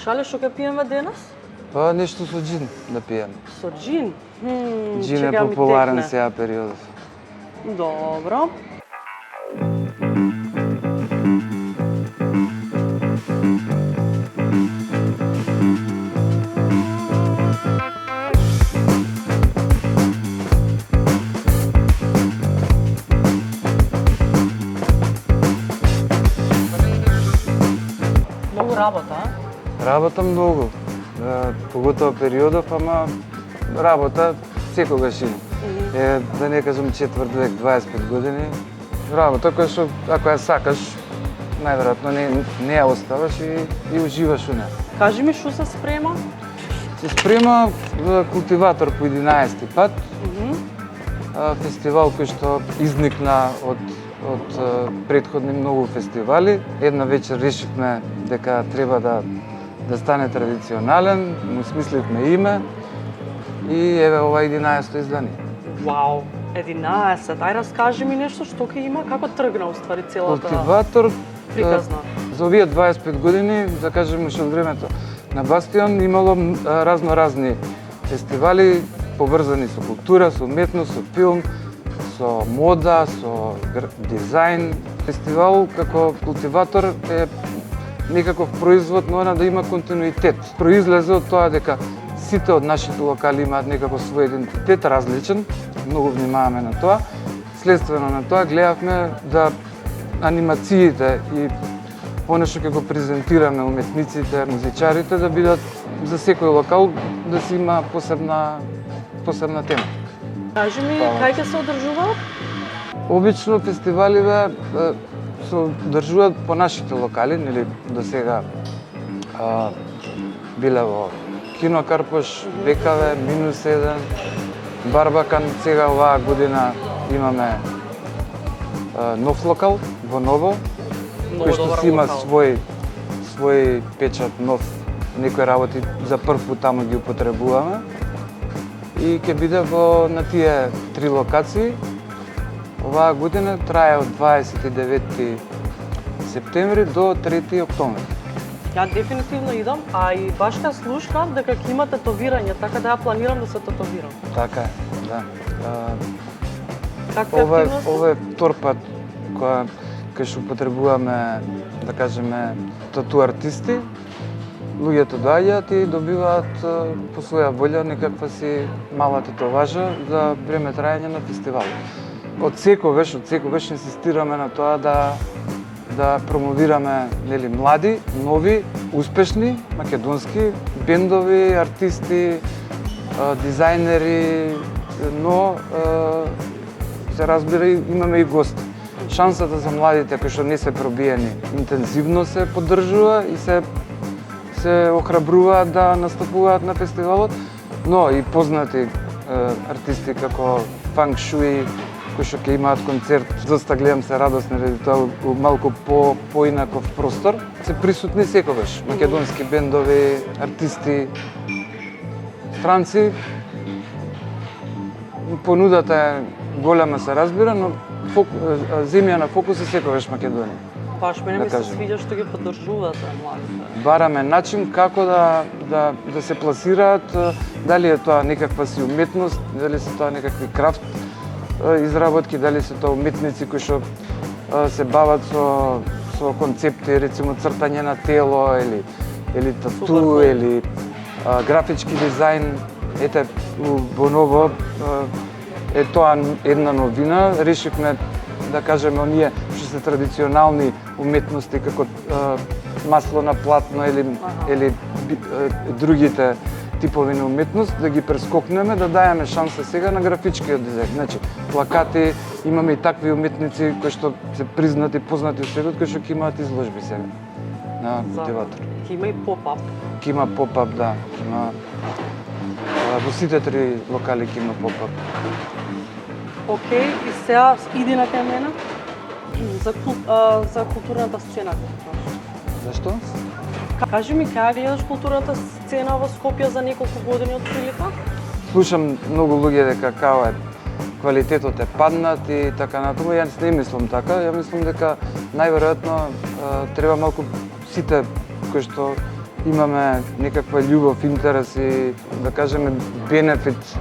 Шале, што ќе пиеме денес? Па нешто со џин да пиеме. Со џин? Џин е популарен сега периодот. Добро. Многу работа, а? Работа многу. Поготово периодов, ама работа секогаш има. Да не кажам четврт век, 25 години. Работа која што, ако ја сакаш, најверојатно не ја оставаш и уживаш у неа. Кажи ми што се спрема? Се спрема култиватор по 11-ти пат. Фестивал кој што изникна од претходни многу фестивали. Една вечер решивме дека треба да стане традиционален, му смисливме име и еве ова 11-то издание. Вау, 11. Ај раскажи ми нешто што ќе има, како тргна уствари целата Култиватор приказна. За овие 25 години, да кажеме што од времето на Бастион, имало разни фестивали поврзани со култура, со уметност, со филм, со мода, со дизајн. Фестивал како култиватор е некаков производ, но да има континуитет. Произлезе од тоа дека сите од нашите локали имаат некако свој идентитет, различен. Многу внимаваме на тоа. Следствено на тоа гледавме да анимациите и оно што ќе го презентираме уметниците, музичарите да бидат за секој локал да си има посебна тема. Кажи ми, кај ќе се одржуваат? Обично фестивалите се одржуваат по нашите локали, нели до сега биле во Кино Карпош, БКВ, -1, Барбакан. Сега оваа година имаме нов локал во Ново, кој што си има свој печат нов, некои работи за прв пат таму ги употребуваме. И ќе биде на тие 3 локации. Оваа година трае од 29 септември до 3 октомври. Ја дефинитивно идам, а и баш кога слушнав дека ќе има тетовирање, така да ја планирам да се тетовирам. Така е, да. Какви активности? Ова е втор пат кај што употребуваме, да кажеме, тату артисти. Луѓето доаѓаат и добиваат по своја волја некаква си мала татуажа за време траење на фестивалот. Од секогаш инсистираме на тоа да промовираме млади, нови, успешни македонски бендови, артисти, дизајнери, но се разбира имаме и гости. Шансата за младите кои што не се пробиени интензивно се поддржува и се охрабруваат да настапуваат на фестивалот, но и познати артисти како Фанк Шуи, кои што ќе имаат концерт. Доста гледам се радосни заради тоа малку поинаков простор. Се присутни секогаш македонски бендови, артисти, странци. Понудата е голема, се разбира, но земја на фокус е секогаш Македонија. Баш мене ми се свиѓа што ги поддржувате младите. Бараме начин како да се пласираат, дали е тоа некаква си уметност, дали се тоа некакви крафт изработки, дали се тоа уметници кои што се бават со концепти, рецимо цртање на тело или тату или графички дизајн. Ете, во Ново е тоа една новина. Решивме да кажеме оние што се традиционални уметности како масло на платно или другите типови на уметност, да ги прескокнеме, да даеме шанса сега на графичкиот дизајн. Значи, плакати, имаме и такви уметници кои што се признати, познати во светот, кои што ќе имаат изложби сега на култиватор. Ќе има и поп-ап. Ќе има поп-ап, да. Во сите 3 локали ќе има поп-ап. Океј, и сега иди на кај мене за културната сцена. Зашто? Кажи ми, кај гледаш културната сцена во Скопје за неколку години од прилика? Слушам многу луѓе дека као квалитетот е паднат и така натаму. Јас не мислам така. Ја мислам дека најверојатно треба малку сите кои што имаме некаква љубов, интерес и да кажеме бенефит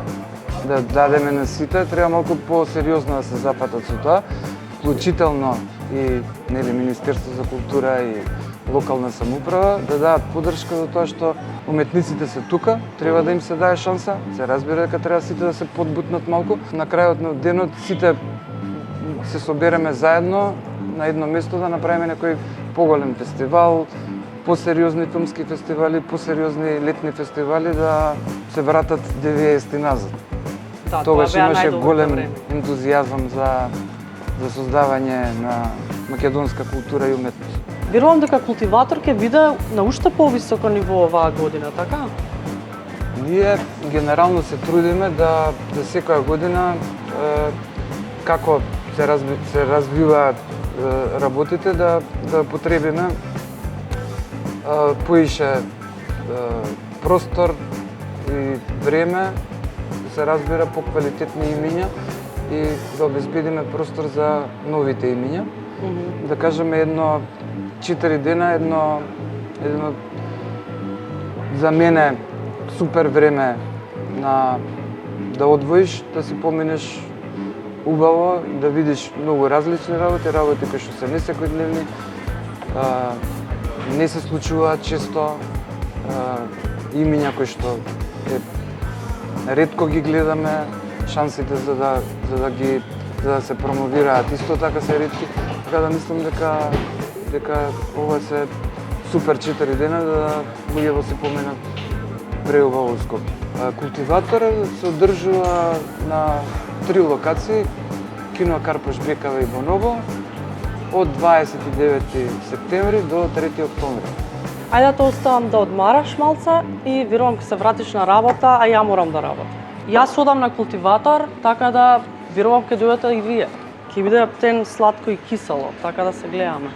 да дадеме на сите, треба малку посериозно да се запатат со тоа, вклучително и нели Министерство за култура и локална самоуправа да дадат поддршка за тоа што уметниците се тука, треба да им се даде шанса, се разбира дека треба сите да се подбутнат малку. На крајот на денот сите се собереме заедно на едно место да направиме некој поголем фестивал, посериозни филмски фестивали, посериозни летни фестивали да се вратат 90-ти назад. Да, Тогаш тоа беа имаше најдоброто голем време. ентузијазам за создавање на македонска култура и уметност. Верувам дека Култиватор ќе биде на уште повисоко ниво оваа година, така? Ние генерално се трудиме да секоја година како се развиваат работите да потребиме поише простор и време, да се разбира по квалитетни имиња и да обезбедиме простор за новите имиња. Да кажеме едно 4 дена, едно за мене супер време на да одвоиш, да си поминеш убаво, да видиш многу различни работи кои што се несекојдневни, не се случуваат често, имиња кои што ретко ги гледаме, шансите за да се промовираат исто така се ретки, така да мислам дека ова се супер 4 дена да луѓето се поменат преубаво Скопје. Култиватор се одржува на 3 локации: Кино Карпош, Бекава и Боново од 29 септември до 3 октомври. Ајде да те оставам да одмараш малце и верувам ќе се вратиш на работа, а ја морам да работам. Јас одам на Култиватор, така да верувам ќе дојдете и вие. Ќе биде птен сладко и кисело, така да се гледаме.